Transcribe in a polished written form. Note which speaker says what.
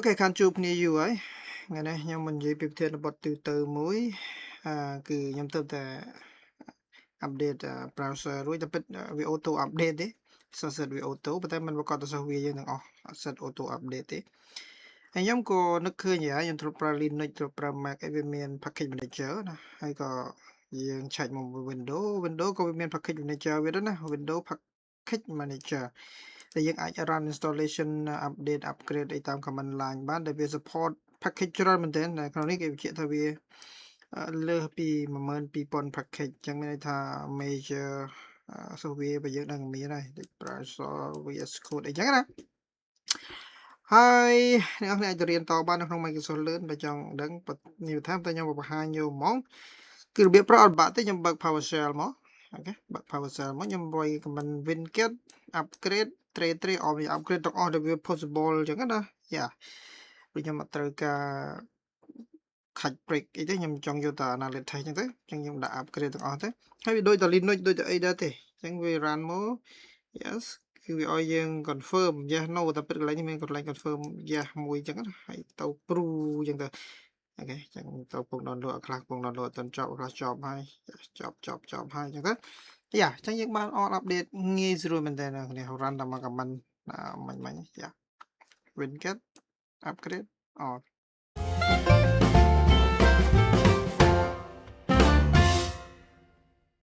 Speaker 1: cái khăn chụp nàyอยู่ấy ngày nay nhưng mình chỉ biểu hiện bật từ từ mũi cứ nhắm tớiแต่ update browser រួចតែពិតវា auto update ទេset វា auto ប៉ុន្តែมันប្រកាសទៅសោះវាយើងទាំងអស់អត់ set auto update ទេហើយខ្ញុំក៏នឹកឃើញដែរខ្ញុំត្រូវប្រើ Linux ត្រូវប្រើ Mac ឯវាមាន package manager ណាហើយក៏យើងឆែកមក Windows ក៏វាមាន package manager វាដែរណា Windows package manager ដែលយើងអាច run installation update upgrade អីតាម command line បានដែលវា support package ច្រើនមែនទែននៅក្នុងនេះគេបញ្ជាក់ថាវាលើសពី12000 package អញ្ចឹងមានន័យថា major software បើយើងដឹងមានហើយដូច browser VS Code អីចឹងណាហើយអ្នកនរអាចទៅរៀនតបាននៅក្នុង Microsoft Learn បើចង់ដឹងនេះថាតែខ្ញុំបង្ហាញយកហ្មងគឺរបៀបប្រើអត់បាក់ទេខ្ញុំបើក PowerShell មកអូខេបើក PowerShell មកខ្ញុំវាយ command winget upgrade trade អស់វា upgrade ទាំងអស់ដែលវា possible អញ្ចឹងណាយ៉ាដូចខ្ញុំអត់ត្រូវការខាច់ break អីទេខ្ញុំចង់យកតែ analytics អញ្ចឹងទៅអញ្ចឹងខ្ញុំដាក់ upgrade ទាំងអស់ទៅហើយវាដូចតែ Linux ដូចតែអីដែរទេអញ្ចឹងវា run មក yes គឺវាឲ្យយើង confirm yes no តែពិតកន្លែងនេះមានកន្លែង confirm yes មួយអញ្ចឹងណាហើយទៅ prove អញ្ចឹងទៅអូខេអញ្ចឹងទៅពង download ខ្លះពង download អត់ទាន់ចប់ខ្លះចប់ហើយចប់ហើយអញ្ចឹងទៅយ៉ាអញ្ចឹងយើងបាន on update ងាយស្រួលមែនតើអ្នក run តាម command មិញយ៉ា winget upgrade on